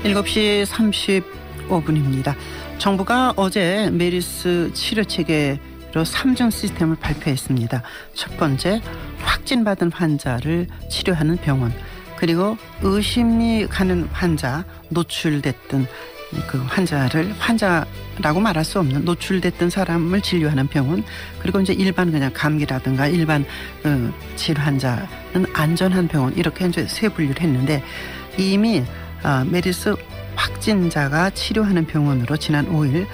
7시 35분입니다. 정부가 어제 메르스 치료체계로 3중 시스템을 발표했습니다. 첫 번째, 확진받은 환자를 치료하는 병원, 그리고 의심이 가는 환자, 노출됐던 그 환자라고 말할 수 없는 노출됐던 사람을 진료하는 병원, 그리고 이제 일반 그냥 감기라든가 일반 질 환자는 안전한 병원, 이렇게 이제 세 분류를 했는데, 이미 메르스 확진자가 치료하는 병원으로 지난 5일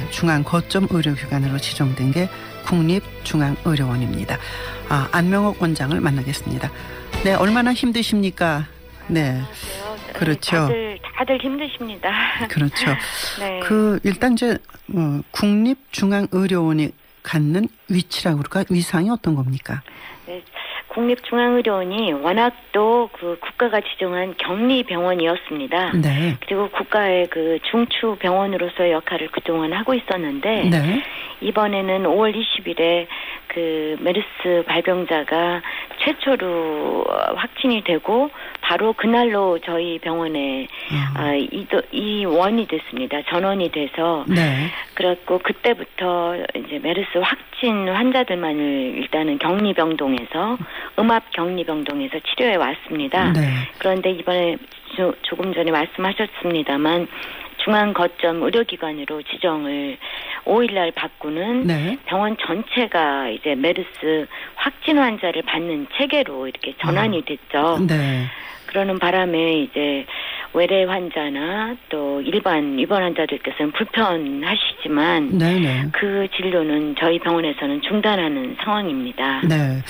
중앙 거점 의료기관으로 지정된 게 국립중앙의료원입니다. 안명옥 원장을 만나겠습니다. 네, 얼마나 힘드십니까? 네, 그렇죠. 다들 힘드십니다. 그렇죠. 네. 일단 이제 국립중앙의료원이 갖는 위치라고 그럴까? 위상이 어떤 겁니까? 네. 국립중앙의료원이 워낙 또 그 국가가 지정한 격리병원이었습니다. 네. 그리고 국가의 그 중추 병원으로서의 역할을 그동안 하고 있었는데, 네. 이번에는 5월 20일에 그 메르스 발병자가 최초로 확진이 되고 바로 그날로 저희 병원에 이원이 됐습니다. 전원이 돼서. 네. 그래갖고 그때부터 이제 메르스 확진 환자들만을 일단은 격리병동에서 음압 격리병동에서 치료해 왔습니다. 네. 그런데 이번에 조금 전에 말씀하셨습니다만 중앙 거점 의료기관으로 지정을 5일날 바꾸는, 네, 병원 전체가 이제 메르스 확진 환자를 받는 체계로 이렇게 전환이 됐죠. 네. 그러는 바람에 이제 외래 환자나 또 일반 입원 환자들께서는 불편하시지만, 네네, 그 진료는 저희 병원에서는 중단하는 상황입니다. 네.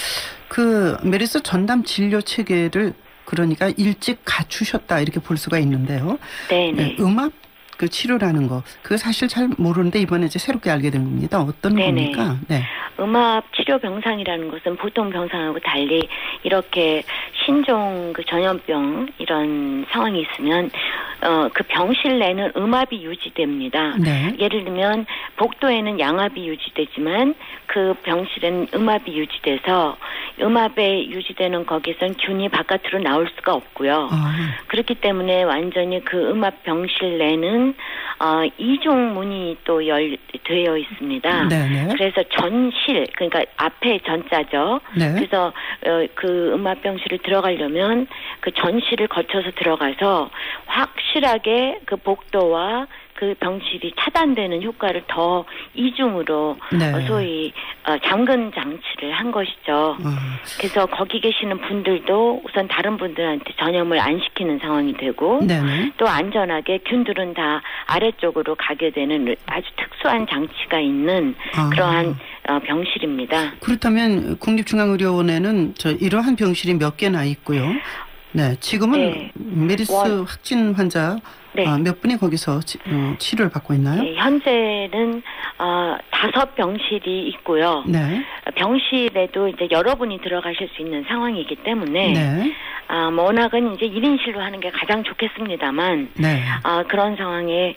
그 메르스 전담 진료 체계를 그러니까 일찍 갖추셨다, 이렇게 볼 수가 있는데요. 네네. 네, 음압 그 치료라는 거, 그거 사실 잘 모르는데 이번에 이제 새롭게 알게 된 겁니다. 어떤 네네. 겁니까? 네. 음압 치료 병상이라는 것은 보통 병상하고 달리 이렇게 신종 그 전염병 이런 상황이 있으면 그 병실 내는 음압이 유지됩니다. 네. 예를 들면 복도에는 양압이 유지되지만 그 병실에는 음압이 유지돼서 음압에 유지되는 거기선 균이 바깥으로 나올 수가 없고요. 그렇기 때문에 완전히 그 음압 병실 내는 이중 문이 또 되어 있습니다. 네네. 그래서 전실, 그러니까 앞에 전자죠. 네. 그래서 그 음압병실을 들어가려면 그 전실을 거쳐서 들어가서 확실하게 그 복도와 그 병실이 차단되는 효과를 더 이중으로, 네, 소위 잠근 장치를 한 것이죠. 그래서 거기 계시는 분들도 우선 다른 분들한테 전염을 안 시키는 상황이 되고, 네네, 또 안전하게 균들은 다 아래쪽으로 가게 되는 아주 특수한 장치가 있는 그러한 병실입니다. 그렇다면 국립중앙의료원에는 이러한 병실이 몇 개나 있고요. 네, 지금은, 네, 메르스 확진 환자, 네, 몇 분이 거기서 치료를 받고 있나요? 네, 현재는 5병실이 있고요. 네. 병실에도 이제 여러분이 들어가실 수 있는 상황이기 때문에, 네, 워낙은 이제 1인실로 하는 게 가장 좋겠습니다만, 네, 그런 상황에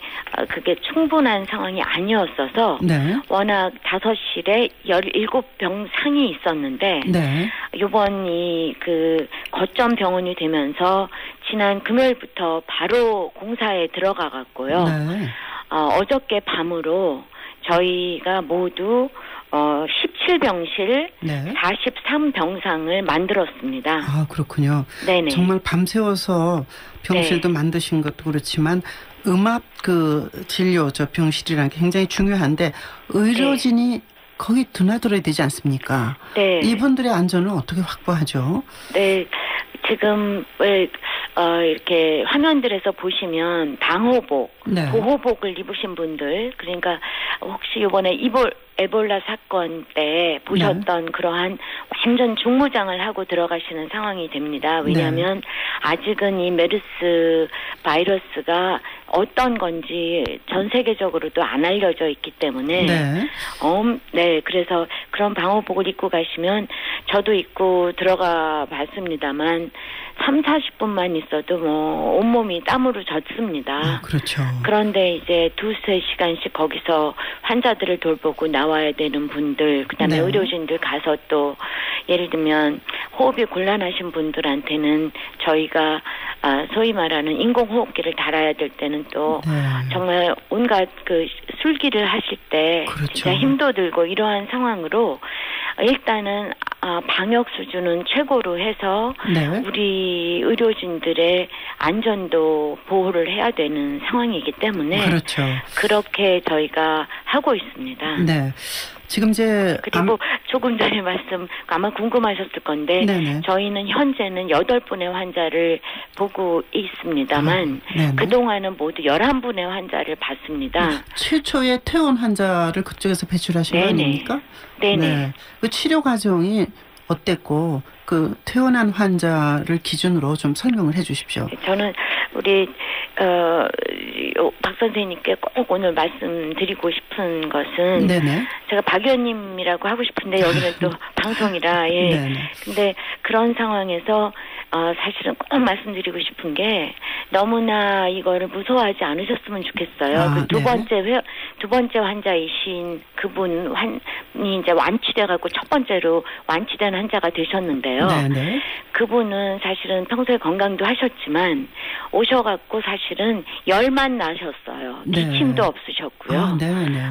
그게 충분한 상황이 아니었어서, 네, 워낙 5실에 17병상이 있었는데, 네, 이번이 그 거점 병원이 되면서 지난 금요일부터 바로 공사에 들어가 갔고요. 네. 어저께 밤으로 저희가 모두 17병실, 네, 43병상을 만들었습니다. 그렇군요. 네네. 정말 밤새워서 병실도, 네, 만드신 것도 그렇지만 음압 그 진료 병실이라는 게 굉장히 중요한데 의료진이, 네, 거기 드나들어야 되지 않습니까? 네. 이분들의 안전을 어떻게 확보하죠? 네. 지금 이렇게 화면들에서 보시면 방호복, 네, 보호복을 입으신 분들, 그러니까 혹시 이번에 에볼라 사건 때 보셨던, 네, 그러한 완전 중무장을 하고 들어가시는 상황이 됩니다. 왜냐하면, 네, 아직은 이 메르스 바이러스가 어떤 건지 전 세계적으로도 안 알려져 있기 때문에, 네, 네, 그래서 그런 방호복을 입고 가시면, 저도 입고 들어가 봤습니다만 30-40분만 있어도 뭐 온몸이 땀으로 젖습니다. 그렇죠. 그런데 이제 2-3시간씩 거기서 환자들을 돌보고 나와야 되는 분들, 그다음에, 네, 의료진들 가서 또 예를 들면 호흡이 곤란하신 분들한테는 저희가 소위 말하는 인공호흡기를 달아야 될 때는 또 정말 온갖 그 술기를 하실 때 그렇죠. 진짜 힘도 들고 이러한 상황으로 일단은 방역 수준은 최고로 해서 우리 의료진들의 안전도 보호를 해야 되는 상황이기 때문에 그렇죠. 그렇게 저희가 하고 있습니다. 네. 지금 이제 그리고 조금 전에 말씀 아마 궁금하셨을 건데 저희는 현재는 8분의 환자를 보고 있습니다만 그동안은 모두 11분의 환자를 봤습니다. 최초의 퇴원 환자를 그쪽에서 배출하신 거 아닙니까? 네네. 그 치료 과정이 어땠고 그 퇴원한 환자를 기준으로 좀 설명을 해 주십시오. 저는 우리 박 선생님께 꼭 오늘 말씀드리고 싶은 것은 제가 박 의원님이라고 하고 싶은데 여기는 또 방송이라 근데 그런 상황에서 사실은 꼭 말씀드리고 싶은 게 너무나 이거를 무서워하지 않으셨으면 좋겠어요. 그 두 번째 환자이신 그분이 이제 완치돼갖고 첫 번째로 완치된 환자가 되셨는데요. 그분은 사실은 평소에 건강도 하셨지만 오셔갖고 사실은 열만 나셨어요. 기침도 없으셨고요.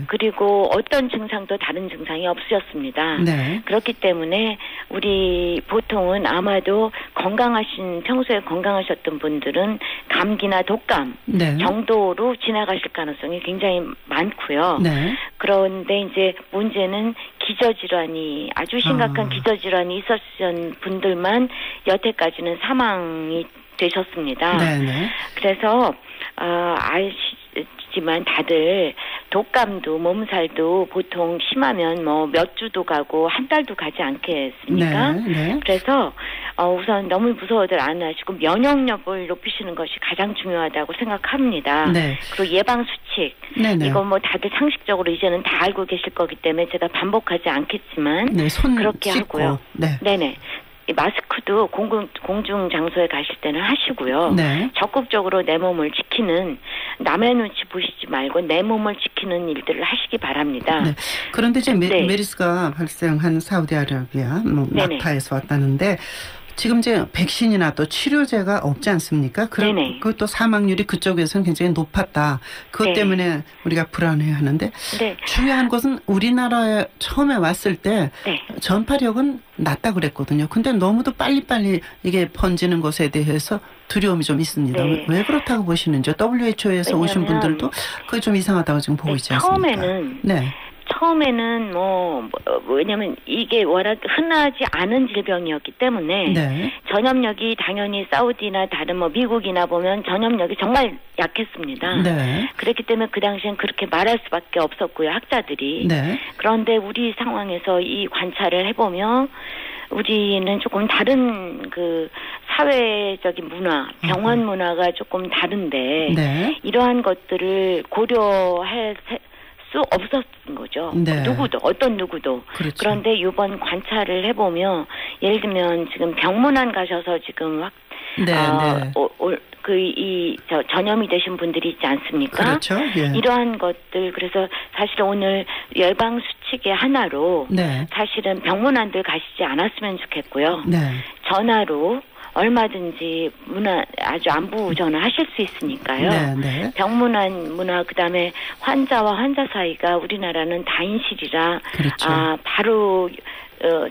그리고 어떤 증상도 다른 증상이 없으셨습니다. 그렇기 때문에 우리 보통은 아마도 평소에 건강하셨던 분들은 감기나 독감 정도로 지나가실 가능성이 굉장히 많고요. 그런데 이제 문제는 기저질환이 아주 심각한 기저질환이 있었던 분들만 여태까지는 사망이 되셨습니다. 그래서 아시지만 다들 독감도 몸살도 보통 심하면 뭐 몇 주도 가고 한 달도 가지 않겠습니까? 그래서 우선 너무 무서워들 안 하시고 면역력을 높이시는 것이 가장 중요하다고 생각합니다. 그리고 예방 수칙 이거 뭐 다들 상식적으로 이제는 다 알고 계실 거기 때문에 제가 반복하지 않겠지만 손 그렇게 씻고. 하고요. 마스크도 공중 장소에 가실 때는 하시고요. 적극적으로 내 몸을 지키는 남의 눈치 보시지 말고 내 몸을 지키는 일들을 하시기 바랍니다. 그런데 이제 메르스가 발생한 사우디아라비아 낙타에서 왔다는데 지금 이제 백신이나 또 치료제가 없지 않습니까? 그것도 사망률이 그쪽에서는 굉장히 높았다. 그것 때문에 우리가 불안해하는데 중요한 것은 우리나라에 처음에 왔을 때 전파력은 낮다 그랬거든요. 근데 너무도 빨리빨리 이게 번지는 것에 대해서 두려움이 좀 있습니다. 왜 그렇다고 보시는지요? WHO에서 오신 분들도 그게 좀 이상하다고 지금 보고 있지 않습니까? 처음에는 왜냐면 이게 워낙 흔하지 않은 질병이었기 때문에 전염력이 당연히 사우디나 다른 미국이나 보면 전염력이 정말 약했습니다. 그렇기 때문에 그 당시엔 그렇게 말할 수밖에 없었고요, 학자들이. 그런데 우리 상황에서 이 관찰을 해보면 우리는 조금 다른 그 사회적인 문화, 병원 문화가 조금 다른데 이러한 것들을 고려할 수 없었던 거죠. 어떤 누구도. 그런데 이번 관찰을 해보면 예를 들면 지금 병문안 가셔서 지금 전염이 되신 분들이 있지 않습니까? 이러한 것들 그래서 사실 오늘 예방 수칙의 하나로 사실은 병문안들 가시지 않았으면 좋겠고요. 전화로 얼마든지 아주 안부 전화하실 수 있으니까요. 병문안 문화 그다음에 환자와 환자 사이가 우리나라는 다인실이라 바로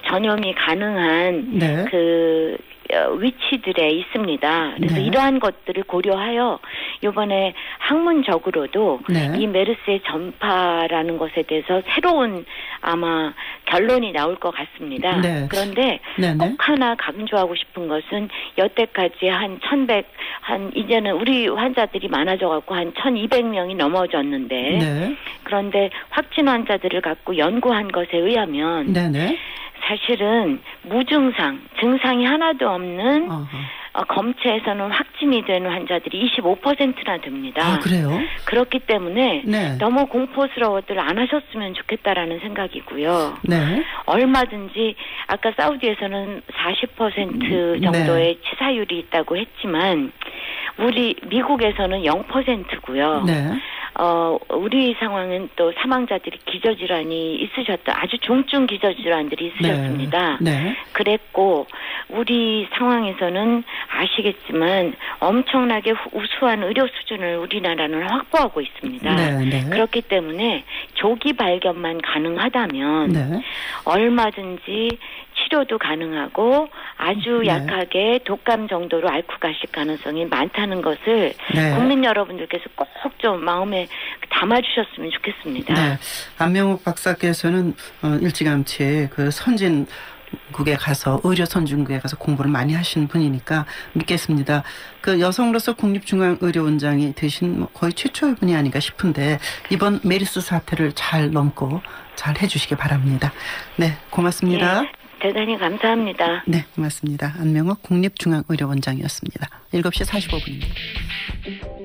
전염이 가능한 그 위치들에 있습니다. 그래서 이러한 것들을 고려하여 이번에 학문적으로도 이 메르스의 전파라는 것에 대해서 새로운 아마 결론이 나올 것 같습니다. 그런데 꼭 하나 강조하고 싶은 것은 여태까지 이제는 우리 환자들이 많아져갖고 한 1,200명이 넘어졌는데 그런데 확진 환자들을 갖고 연구한 것에 의하면 사실은 무증상, 증상이 하나도 없는 검체에서는 확진이 되는 환자들이 25%나 됩니다. 그래요? 그렇기 때문에 너무 공포스러워들 안 하셨으면 좋겠다라는 생각이고요. 얼마든지 아까 사우디에서는 40% 정도의 치사율이 있다고 했지만 우리 미국에서는 0%고요. 우리 상황은 또 사망자들이 기저질환이 있으셨다. 아주 중증 기저질환들이 있으셨습니다. 네. 네. 그랬고 우리 상황에서는 아시겠지만 엄청나게 우수한 의료 수준을 우리나라는 확보하고 있습니다. 네. 네. 그렇기 때문에 조기 발견만 가능하다면 네. 얼마든지 치료도 가능하고 아주 네. 약하게 독감 정도로 앓고 가실 가능성이 많다는 것을 네. 국민 여러분들께서 꼭 좀 마음에 담아주셨으면 좋겠습니다. 네. 안명욱 박사께서는 일찌감치 그 선진국에 가서 의료 선진국에 가서 공부를 많이 하신 분이니까 믿겠습니다. 그 여성으로서 국립중앙의료원장이 되신 거의 최초의 분이 아닌가 싶은데 이번 메르스 사태를 잘 넘고 잘 해주시기 바랍니다. 네, 고맙습니다. 네, 대단히 감사합니다. 네, 고맙습니다. 안명욱 국립중앙의료원장이었습니다. 7시 45분입니다.